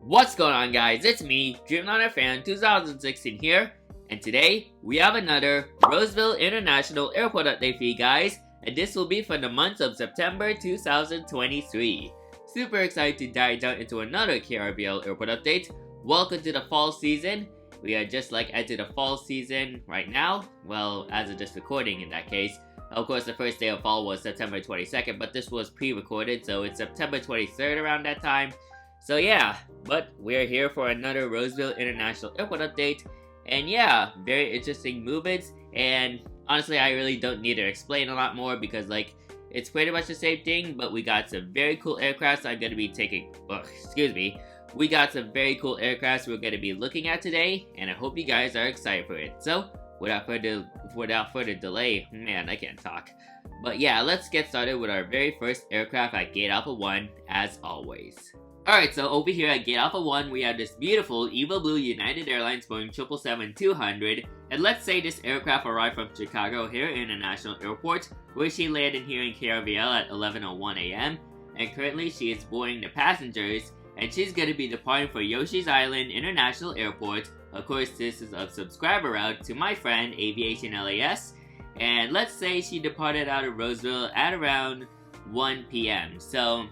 What's going on, guys? It's me, Dreamliner 2016 here, and today we have another Roseville International Airport update for you guys, and this will be for the month of September 2023. Super excited to dive down into another KRVL airport update. Welcome to the fall season. We are just into the fall season right now. Well, as of this recording in that case. Of course, the first day of fall was September 22nd, but this was pre-recorded, so it's September 23rd around that time. So yeah, but we're here for another Roseville International Airport update, and yeah, very interesting movements, and honestly, I really don't need to explain a lot more because, it's pretty much the same thing, but we got some very cool aircrafts I'm going to be we got some very cool aircrafts we're going to be looking at today, and I hope you guys are excited for it. So, without further delay, man, I can't talk. But yeah, let's get started with our very first aircraft at Gate Alpha 1, as always. Alright, so over here at Gate Alpha 1, we have this beautiful Evo Blue United Airlines Boeing 777-200, and let's say this aircraft arrived from Chicago O'Hare International Airport, where she landed here in KRVL at 11:01 a.m., and currently she is boarding the passengers, and she's going to be departing for Yoshi's Island International Airport. Of course, this is a subscriber route to my friend Aviation LAS, and let's say she departed out of Roseville at around 1 p.m. So,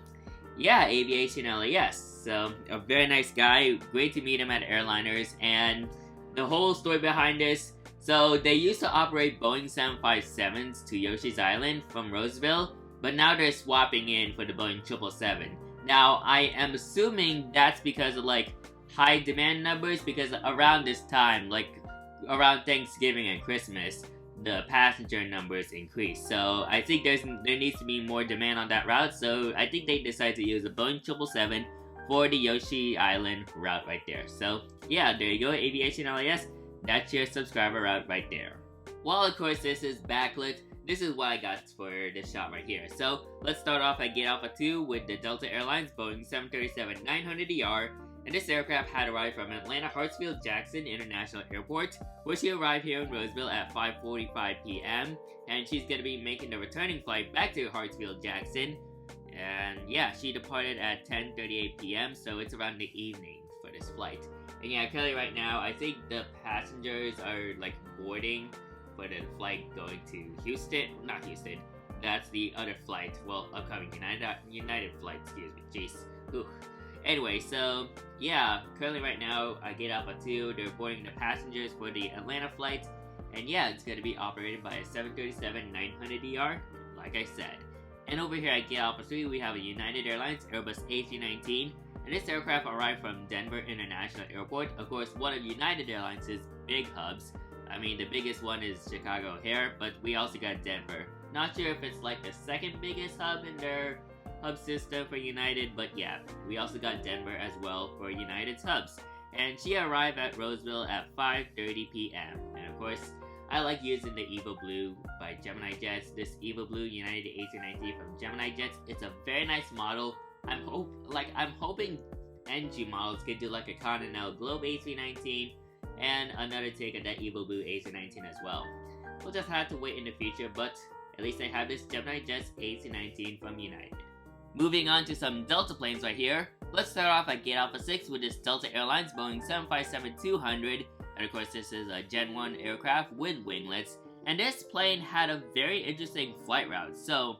yeah, Aviation LAS. So, a very nice guy. Great to meet him at Airliners. And the whole story behind this. So, they used to operate Boeing 757s to Yoshi's Island from Roseville. But now they're swapping in for the Boeing 777. Now, I am assuming that's because of, high demand numbers. Because around this time, around Thanksgiving and Christmas, the passenger numbers increase. So I think there needs to be more demand on that route. So I think they decided to use a Boeing 777 for the Yoshi Island route right there. So yeah, there you go, Aviation LAS. That's your subscriber route right there. Well, of course, this is backlit. This is what I got for this shot right here. So let's start off at Gate Alpha 2 with the Delta Airlines Boeing 737-900ER. And this aircraft had arrived from Atlanta Hartsfield-Jackson International Airport, where she arrived here in Roseville at 5:45 p.m. And she's going to be making the returning flight back to Hartsfield-Jackson. And yeah, she departed at 10:38 p.m., so it's around the evening for this flight. And yeah, currently right now, I think the passengers are boarding for the flight going to Houston. Not Houston. That's the other flight. Well, upcoming United flight, excuse me. Jeez. Ooh. Anyway, so yeah, currently right now at Gate Alpha 2, they're boarding the passengers for the Atlanta flight, and yeah, it's going to be operated by a 737-900ER, like I said. And over here at Gate Alpha 3, we have a United Airlines Airbus A319, and this aircraft arrived from Denver International Airport. Of course, one of United Airlines' big hubs. I mean, the biggest one is Chicago O'Hare, but we also got Denver. Not sure if it's the second biggest hub in their hub system for United, but yeah, we also got Denver as well for United's hubs. And she arrived at Roseville at 5:30 p.m. And of course, I like using the Evo Blue by Gemini Jets. This Evo Blue United A319 from Gemini Jets. It's a very nice model. I'm hoping NG models could do a Continental Globe A319 and another take of that Evo Blue A319 as well. We'll just have to wait in the future, but at least I have this Gemini Jets A319 from United. Moving on to some Delta planes right here. Let's start off at Gate Alpha 6 with this Delta Airlines Boeing 757-200. And of course, this is a Gen 1 aircraft with winglets. And this plane had a very interesting flight route. So,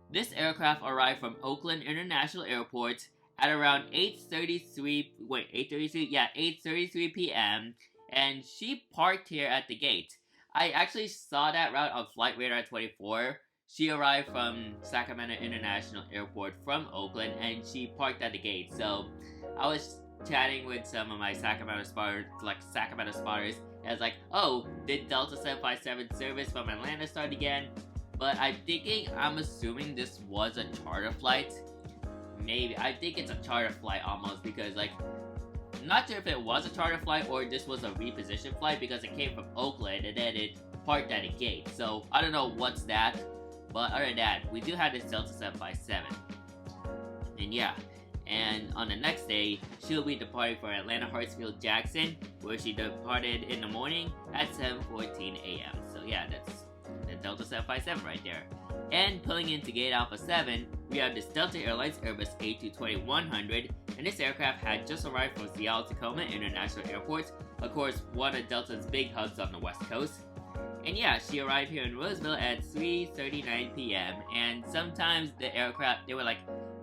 this aircraft arrived from Oakland International Airport at around 8:33 p.m. And she parked here at the gate. I actually saw that route on Flight Radar 24. She arrived from Sacramento International Airport from Oakland, and she parked at the gate. So, I was chatting with some of my Sacramento spotters, and I was like, oh, did Delta 757 service from Atlanta start again? But I'm assuming this was a charter flight. Maybe. I think it's a charter flight almost, because, I'm not sure if it was a charter flight or this was a reposition flight, because it came from Oakland, and then it parked at a gate. So, I don't know what's that. But other than that, we do have this Delta 757. And yeah, and on the next day, she'll be departing for Atlanta Hartsfield-Jackson, where she departed in the morning at 7:14 a.m. So yeah, that's the Delta 757 right there. And pulling into Gate Alpha 7, we have this Delta Airlines Airbus A220-100, and this aircraft had just arrived from Seattle-Tacoma International Airport, of course, one of Delta's big hubs on the West Coast. And yeah, she arrived here in Roseville at 3:39 p.m. And sometimes the aircraft, they were like,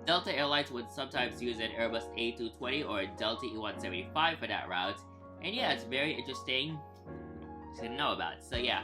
Delta Airlines would sometimes use an Airbus A220 or a Delta E175 for that route. And yeah, it's very interesting to know about. So yeah,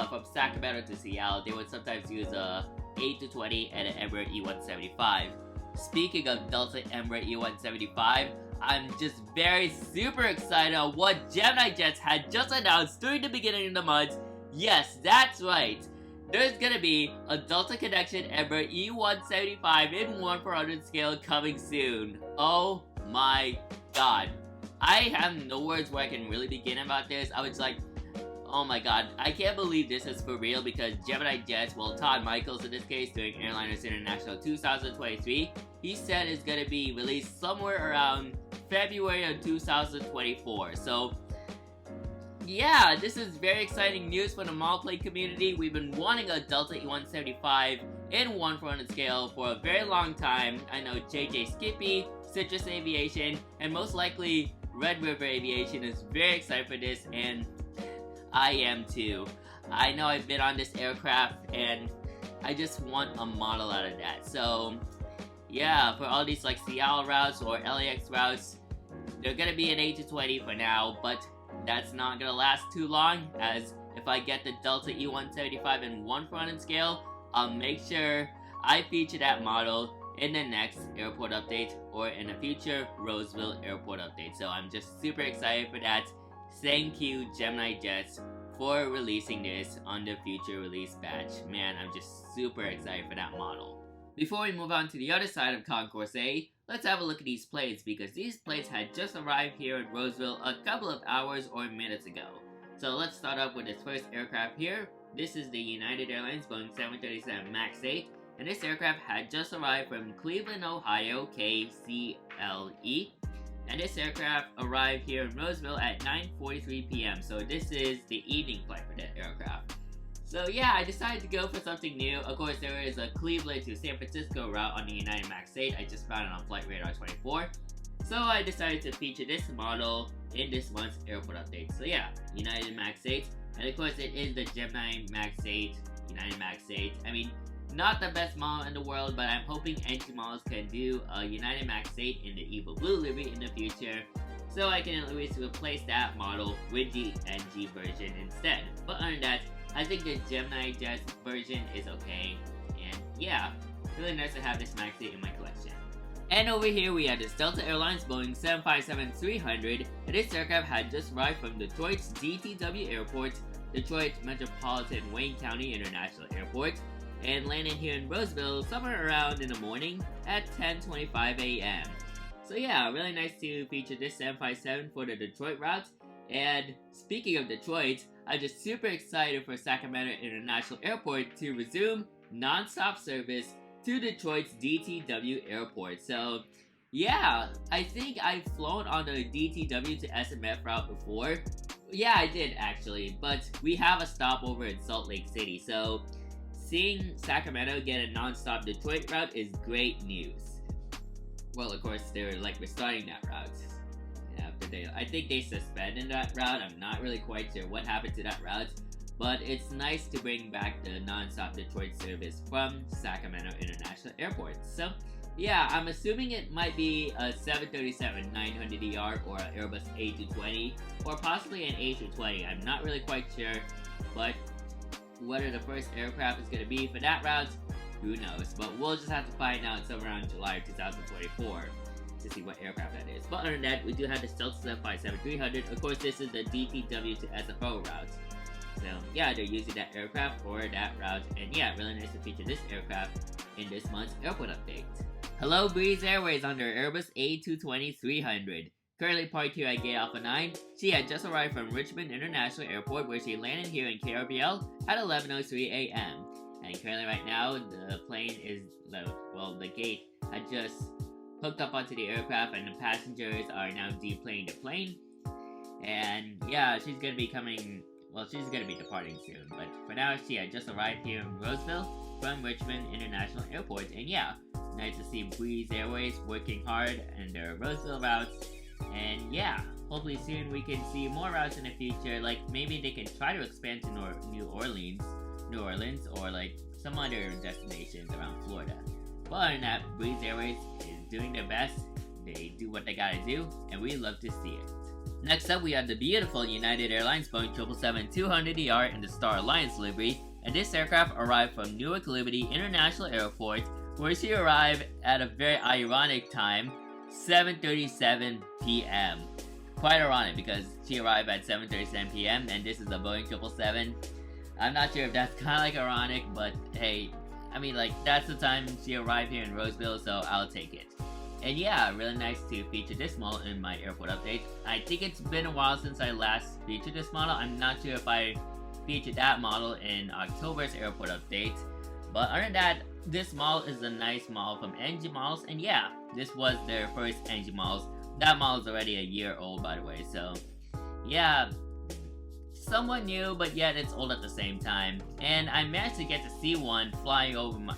from Sacramento to Seattle, they would sometimes use a A220 and an Embraer E175. Speaking of Delta Embraer E175, I'm just very super excited on what Gemini Jets had just announced during the beginning of the month. Yes, that's right. There's gonna be a Delta Connection Embraer E175 in 1/400 scale coming soon. Oh my god. I have no words where I can really begin about this. I was like, oh my god, I can't believe this is for real because Gemini Jets, well, Todd Michaels in this case, during Airliners International 2023, he said it's gonna be released somewhere around February of 2024. So, yeah, this is very exciting news for the monoplane community. We've been wanting a Delta E175 in 1/400 scale for a very long time. I know JJ Skippy, Citrus Aviation, and most likely Red River Aviation is very excited for this, and I am too. I know I've been on this aircraft, and I just want a model out of that. So, yeah, for all these like Seattle routes or LAX routes, they're gonna be an A220 for now, but that's not gonna last too long, as if I get the Delta E175 in 1/400 scale, I'll make sure I feature that model in the next airport update or in a future Roseville airport update. So I'm just super excited for that. Thank you, Gemini Jets, for releasing this on the future release batch. Man, I'm just super excited for that model. Before we move on to the other side of Concourse A, let's have a look at these planes, because these planes had just arrived here in Roseville a couple of hours or minutes ago. So let's start off with this first aircraft here. This is the United Airlines Boeing 737 MAX 8, and this aircraft had just arrived from Cleveland, Ohio, KCLE. And this aircraft arrived here in Roseville at 9:43 p.m. So this is the evening flight for that aircraft. So yeah, I decided to go for something new. Of course, there is a Cleveland to San Francisco route on the United MAX 8. I just found it on Flight Radar 24. So I decided to feature this model in this month's airport update. So yeah, United MAX 8. And of course, it is the Gemini MAX 8, United MAX 8. I mean, not the best model in the world, but I'm hoping NG models can do a United MAX 8 in the Evil Blue livery in the future, so I can at least replace that model with the NG version instead. But other than that, I think the Gemini Jets version is okay, and yeah, really nice to have this MAX 8 in my collection. And over here we have this Delta Airlines Boeing 757-300, and this aircraft had just arrived from Detroit's DTW Airport, Detroit Metropolitan Wayne County International Airport, and landed here in Roseville somewhere around in the morning at 10:25 a.m. So yeah, really nice to feature this 757 for the Detroit route. And speaking of Detroit, I'm just super excited for Sacramento International Airport to resume non-stop service to Detroit's DTW Airport. So yeah, I think I've flown on the DTW to SMF route before. Yeah, I did actually, but we have a stopover in Salt Lake City, so seeing Sacramento get a non-stop Detroit route is great news. Well, of course, they're like restarting that route. I think they suspended that route. I'm not really quite sure what happened to that route, but it's nice to bring back the non-stop Detroit service from Sacramento International Airport. So, yeah, I'm assuming it might be a 737-900ER or an Airbus A220, or possibly an A320. I'm not really quite sure, but whether the first aircraft is going to be for that route, who knows. But we'll just have to find out somewhere around July of 2024 to see what aircraft that is. But other than that, we do have the Delta 757-300. Of course, this is the DTW to SFO route. So yeah, they're using that aircraft for that route. And yeah, really nice to feature this aircraft in this month's airport update. Hello Breeze Airways on their Airbus A220-300. Currently parked here at Gate Alpha 9, she had just arrived from Richmond International Airport, where she landed here in KRVL at 11:03 a.m. And currently right now, the plane is, well, the gate had just hooked up onto the aircraft, and the passengers are now deplaning the plane. And yeah, she's gonna be departing soon. But for now, she had just arrived here in Roseville from Richmond International Airport. And yeah, nice to see Breeze Airways working hard in their Roseville routes. And yeah, hopefully soon we can see more routes in the future. Like maybe they can try to expand to New Orleans, or like some other destinations around Florida. But other than that, Breeze Airways is doing their best. They do what they gotta do, and we love to see it. Next up, we have the beautiful United Airlines Boeing 777-200ER in the Star Alliance livery, and this aircraft arrived from Newark Liberty International Airport, where she arrived at a very ironic time, 7:37 p.m. Quite ironic because she arrived at 7:37 p.m. and this is a Boeing 777. I'm not sure if that's kind of like ironic, but hey, I mean like that's the time she arrived here in Roseville, so I'll take it. And yeah, really nice to feature this model in my airport update. I think it's been a while since I last featured this model. I'm not sure if I featured that model in October's airport update. But other than that, this model is a nice model from NG Models. And yeah, this was their first NG Models. That model is already a year old, by the way. So yeah, somewhat new, but yet it's old at the same time. And I managed to get to see one flying over my,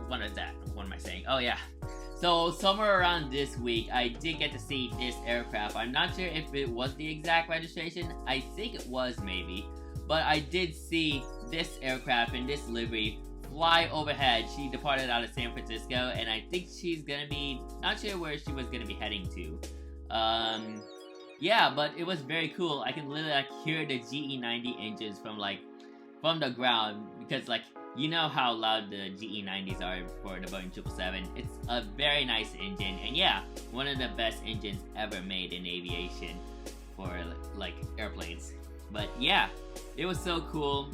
what is that? What am I saying? Oh yeah. So somewhere around this week, I did get to see this aircraft. I'm not sure if it was the exact registration. I think it was maybe. But I did see this aircraft in this livery fly overhead. She departed out of San Francisco, and I think she's gonna be, not sure where she was gonna be heading to. Yeah, but it was very cool. I can literally like hear the GE90 engines from the ground, because like, you know how loud the GE90s are for the Boeing 777. It's a very nice engine, and yeah, one of the best engines ever made in aviation for like airplanes. But yeah, it was so cool,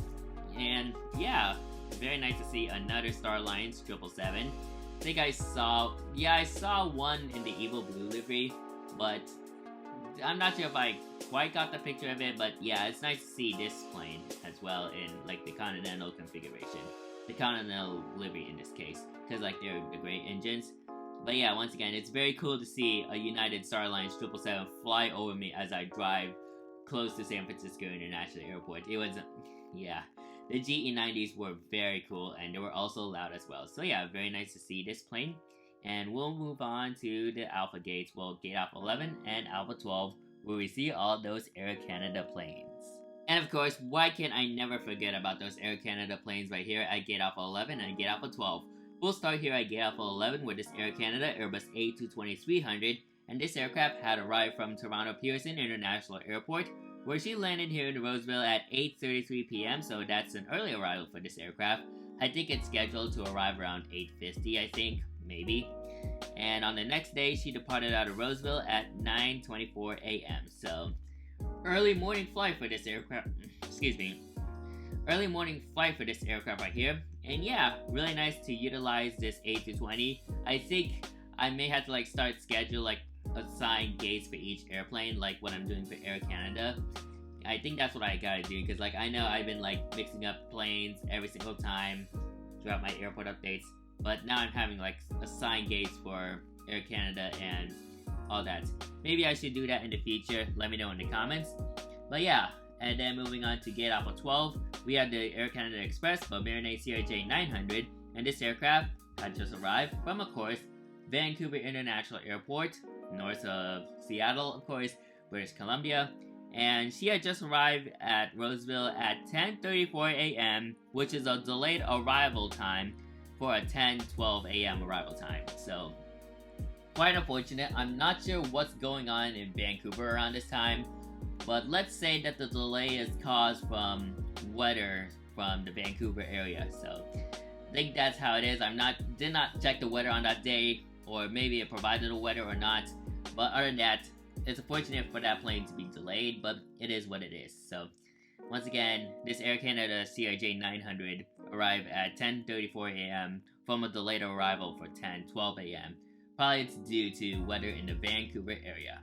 and yeah, very nice to see another Star Alliance 777. I think I saw one in the Evil Blue livery, but I'm not sure if I quite got the picture of it. But yeah, it's nice to see this plane as well in like the Continental configuration, the Continental livery in this case, because like they're the great engines. But yeah, once again, it's very cool to see a United Star Alliance 777 fly over me as I drive close to San Francisco International Airport. It was, yeah, the GE90s were very cool, and they were also loud as well. So yeah, very nice to see this plane. And we'll move on to the Alpha gates, well, Gate Alpha 11 and Alpha 12, where we see all those Air Canada planes. And of course, why can't I never forget about those Air Canada planes right here at Gate Alpha 11 and Gate Alpha 12. We'll start here at Gate Alpha 11 with this Air Canada Airbus A220-300, and this aircraft had arrived from Toronto Pearson International Airport, where she landed here in Roseville at 8:33 p.m., so that's an early arrival for this aircraft. I think it's scheduled to arrive around 8:50, I think, maybe. And on the next day, she departed out of Roseville at 9:24 a.m., so early morning flight for this aircraft, early morning flight for this aircraft right here. And yeah, really nice to utilize this A220. I think I may have to like start schedule like assign gates for each airplane, like what I'm doing for Air Canada. I think that's what I gotta do, because like I know I've been like mixing up planes every single time throughout my airport updates, but now I'm having like assigned gates for Air Canada and all that. Maybe I should do that in the future. Let me know in the comments. But yeah, and then moving on to Gate Alpha 12, we have the Air Canada Express Bombardier CRJ 900, and this aircraft had just arrived from, of course, Vancouver International Airport, north of Seattle, of course, British Columbia, and she had just arrived at Roseville at 10:34 a.m., which is a delayed arrival time for a 10:12 a.m. arrival time. So, quite unfortunate. I'm not sure what's going on in Vancouver around this time, but let's say that the delay is caused from weather from the Vancouver area. So, I think that's how it is. Did not check the weather on that day, or maybe it provided a weather or not. But other than that, it's unfortunate for that plane to be delayed, but it is what it is. So, once again, this Air Canada CRJ 900 arrived at 10:34 a.m. from a delayed arrival for 10:12 a.m. Probably it's due to weather in the Vancouver area.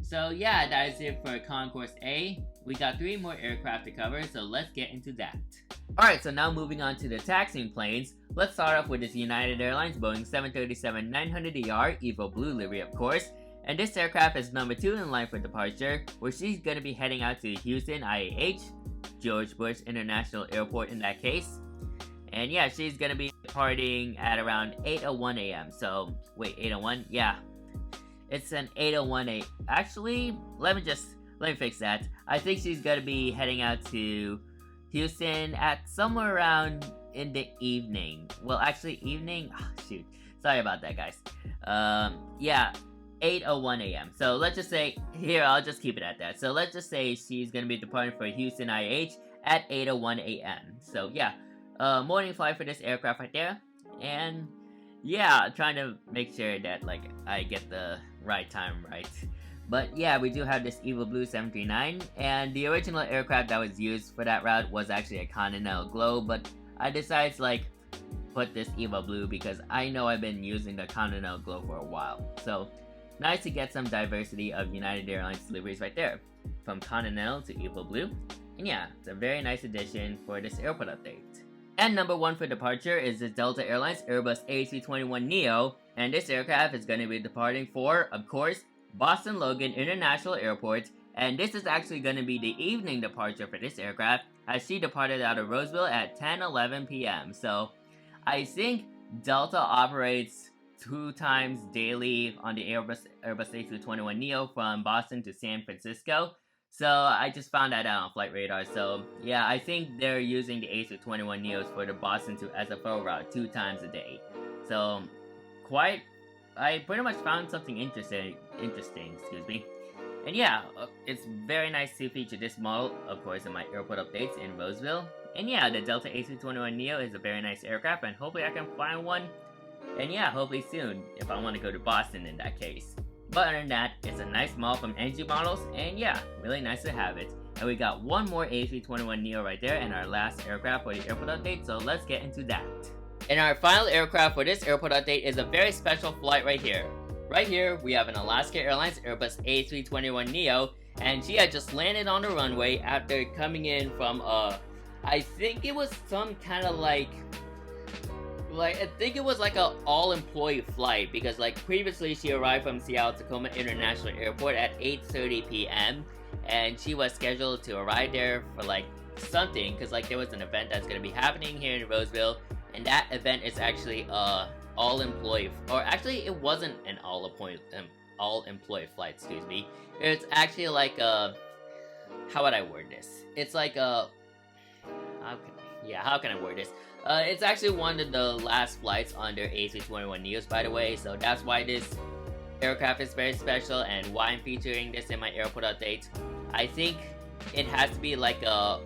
So yeah, that is it for Concourse A. We got 3 more aircraft to cover, so let's get into that. Alright, so now moving on to the taxiing planes. Let's start off with this United Airlines Boeing 737-900ER Evo Blue livery, of course. And this aircraft is number 2 in line for departure, where she's going to be heading out to Houston IAH, George Bush International Airport in that case. And yeah, she's gonna be departing at around 8:01 a.m. So, wait, 8:01? Yeah. It's an 8:01 a.m. Actually, let me fix that. I think she's gonna be heading out to Houston at somewhere around in the evening. Well, actually, evening? Oh, shoot. Sorry about that, guys. Yeah, 8:01 a.m. So let's just say, here, I'll just keep it at that. So let's just say she's gonna be departing for Houston IH at 8:01 a.m. So yeah, morning flight for this aircraft right there. And yeah, trying to make sure that like I get the right time right. But yeah, we do have this Evil Blue 739, and the original aircraft that was used for that route was actually a Continental Globe, but I decided to like put this Evil Blue because I know I've been using the Continental Globe for a while. So nice to get some diversity of United Airlines deliveries right there, from Continental to Evil Blue. And yeah, it's a very nice addition for this airport update. And number 1 for departure is the Delta Airlines Airbus A321neo, and this aircraft is going to be departing for, of course, Boston Logan International Airport, and this is actually going to be the evening departure for this aircraft, as she departed out of Roseville at 10:11 p.m. So, I think Delta operates 2 times daily on the Airbus A321neo from Boston to San Francisco. So I just found that out on Flight Radar. So yeah, I think they're using the A321neos for the Boston to SFO route 2 times a day. So I pretty much found something interesting, excuse me. And yeah, it's very nice to feature this model, of course, in my airport updates in Roseville. And yeah, the Delta A321neo is a very nice aircraft, and hopefully I can find one. And yeah, hopefully soon, if I want to go to Boston in that case. But other than that, it's a nice model from NG Models, and yeah, really nice to have it. And we got one more A321neo right there, and our last aircraft for the airport update, so let's get into that. And our final aircraft for this airport update is a very special flight right here. Right here, we have an Alaska Airlines Airbus A321neo, and she had just landed on the runway after coming in from I think it was some kind of like I think it was like a all-employee flight, because like previously she arrived from Seattle-Tacoma International Airport at 8:30 p.m. and she was scheduled to arrive there for like something, because like there was an event that's going to be happening here in Roseville, and that event is actually all-employee, or actually it wasn't an all-employee flight, excuse me. It's actually like how would I word this? It's like how can I word this? It's actually one of the last flights under A321neos, by the way, so that's why this aircraft is very special and why I'm featuring this in my airport update. I think it has to be like a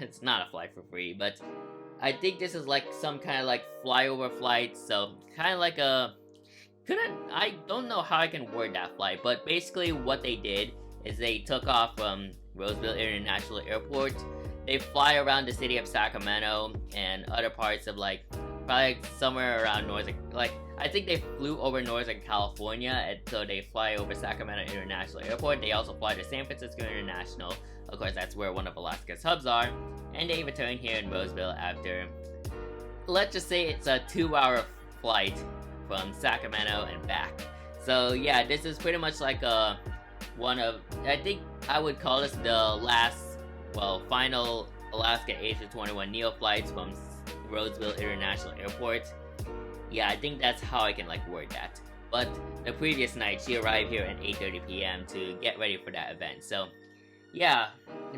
it's not a fly for free, but I think this is like some kind of like flyover flight, so kind of like I don't know how I can word that flight, but basically what they did is they took off from Roseville International Airport. They fly around the city of Sacramento and other parts of like, probably somewhere around I think they flew over Northern California, and so they fly over Sacramento International Airport. They also fly to San Francisco International. Of course, that's where one of Alaska's hubs are. And they return here in Roseville after, let's just say it's a 2-hour flight from Sacramento and back. So yeah, this is pretty much like I think I would call this the final Alaska A321neo flights from Roseville International Airport. Yeah, I think that's how I can like word that. But the previous night, she arrived here at 8:30 p.m. to get ready for that event. So yeah,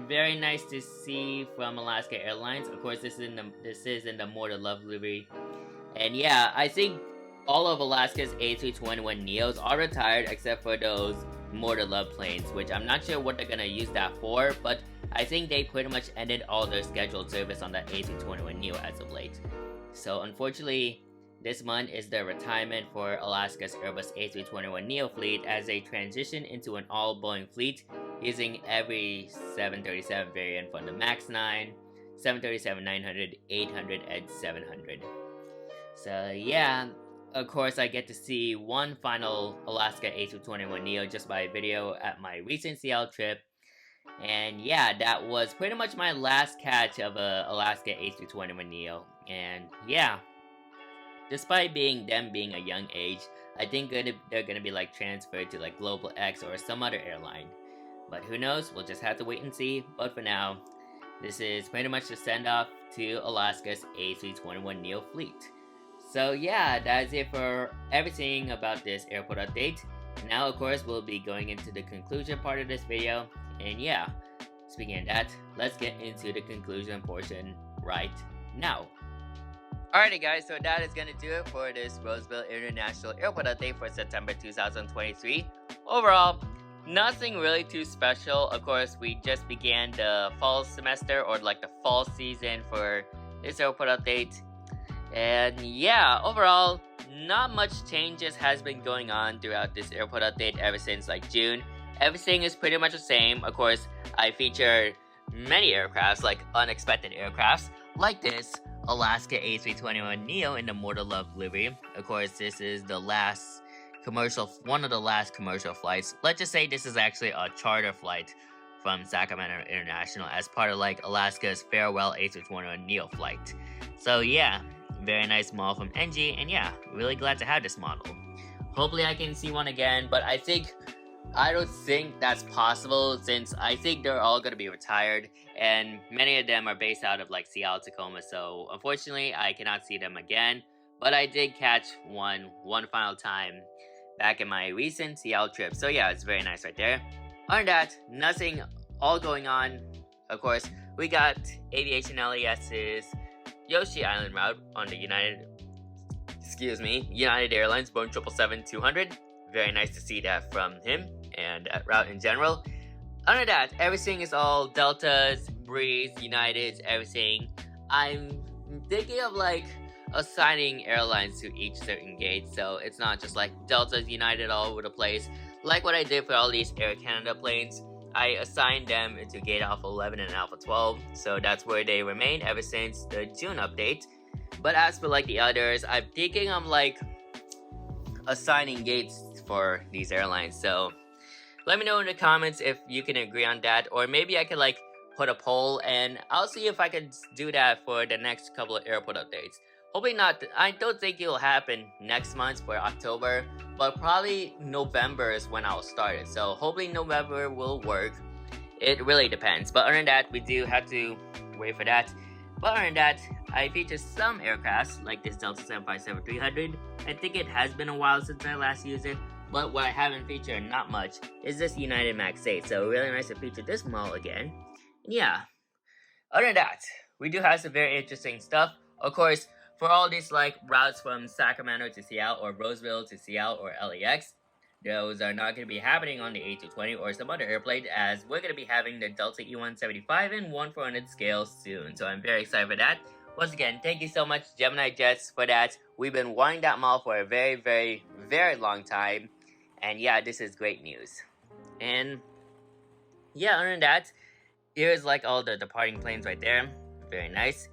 very nice to see from Alaska Airlines. Of course, this is in the More to Love livery. And yeah, I think all of Alaska's A321neos are retired except for those More to Love planes, which I'm not sure what they're gonna use that for, but I think they pretty much ended all their scheduled service on that A321neo as of late. So unfortunately, this month is the retirement for Alaska's Airbus A321neo fleet as they transition into an all-Boeing fleet using every 737 variant from the MAX 9, 737-900, 800, and 700. So yeah, of course I get to see one final Alaska A321neo just by video at my recent Seattle trip. And yeah, that was pretty much my last catch of a Alaska A321neo. And yeah, despite them being a young age, I think they're gonna be like transferred to like Global X or some other airline. But who knows, we'll just have to wait and see. But for now, This is pretty much the send-off to Alaska's A321neo fleet. So yeah, that's it for everything about this airport update. Now of course we'll be going into the conclusion part of this video, and yeah, speaking of that, let's get into the conclusion portion right now. Alrighty guys, so that is gonna do it for this Roseville International Airport update for September 2023. Overall, nothing really too special. Of course, we just began the fall semester, or like the fall season for this airport update. And yeah, overall, not much changes has been going on throughout this airport update ever since like June. Everything is pretty much the same. Of course, I feature many aircrafts, like unexpected aircrafts, like this Alaska A321neo in the Mortal Love livery. Of course, this is the last one of the last commercial flights. Let's just say this is actually a charter flight from Sacramento International as part of like Alaska's farewell A321neo flight. So yeah, very nice model from NG, and yeah, really glad to have this model. Hopefully I can see one again, but I don't think that's possible, since I think they're all going to be retired, and many of them are based out of like Seattle, Tacoma, so unfortunately I cannot see them again. But I did catch one final time back in my recent Seattle trip, so yeah, it's very nice right there. Other than that, nothing all going on. Of course, we got Aviation LES's Yoshi Island route on the United Airlines Boeing 777-200. Very nice to see that from him, and that route in general. Other than that, everything is all Deltas, Breeze, Uniteds, everything. I'm thinking of like assigning airlines to each certain gate, so it's not just like Delta's, United all over the place. Like what I did for all these Air Canada planes, I assigned them into gate Alpha 11 and Alpha 12, so that's where they remain ever since the June update. But as for like the others, I'm thinking I'm like assigning gates for these airlines, so let me know in the comments if you can agree on that, or maybe I could like put a poll, and I'll see if I can do that for the next couple of airport updates. Hopefully not. I don't think it'll happen next month for October, but probably November is when I'll start it. So hopefully November will work. It really depends. But other than that, we do have to wait for that. But other than that, I featured some aircrafts like this Delta 757-300. I think it has been a while since I last used it, but what I haven't featured not much is this United Max 8. So really nice to feature this model again. And yeah, other than that, we do have some very interesting stuff. Of course, for all these like routes from Sacramento to Seattle, or Roseville to Seattle, or LAX, those are not going to be happening on the A220 or some other airplane, as we're going to be having the Delta E175 in 1/400 scale soon. So I'm very excited for that. Once again, thank you so much, Gemini Jets, for that. We've been wanting that model for a very, very, very long time. And yeah, this is great news. And yeah, other than that, here's like all the departing planes right there. Very nice.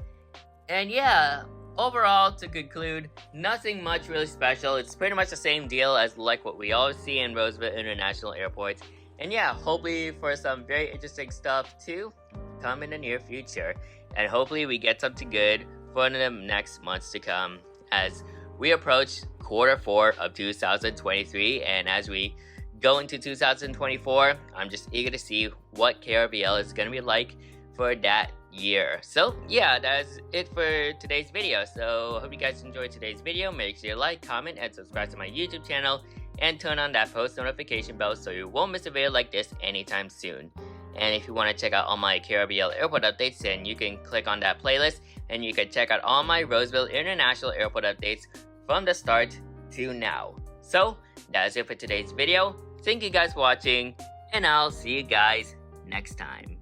And yeah, overall, to conclude, nothing much really special. It's pretty much the same deal as like what we always see in Roseville International Airport. And yeah, hopefully for some very interesting stuff to come in the near future. And hopefully we get something good for the next months to come as we approach Q4 of 2023. And as we go into 2024, I'm just eager to see what KRVL is going to be like for that year. So yeah, that's it for today's video. So I hope you guys enjoyed today's video. Make sure you like, comment, and subscribe to my YouTube channel, and turn on that post notification bell so you won't miss a video like this anytime soon. And if you want to check out all my KRVL airport updates, then you can click on that playlist, and you can check out all my Roseville International Airport updates from the start to now. So that's it for today's video. Thank you guys for watching, and I'll see you guys next time.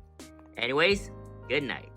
Anyways, good night.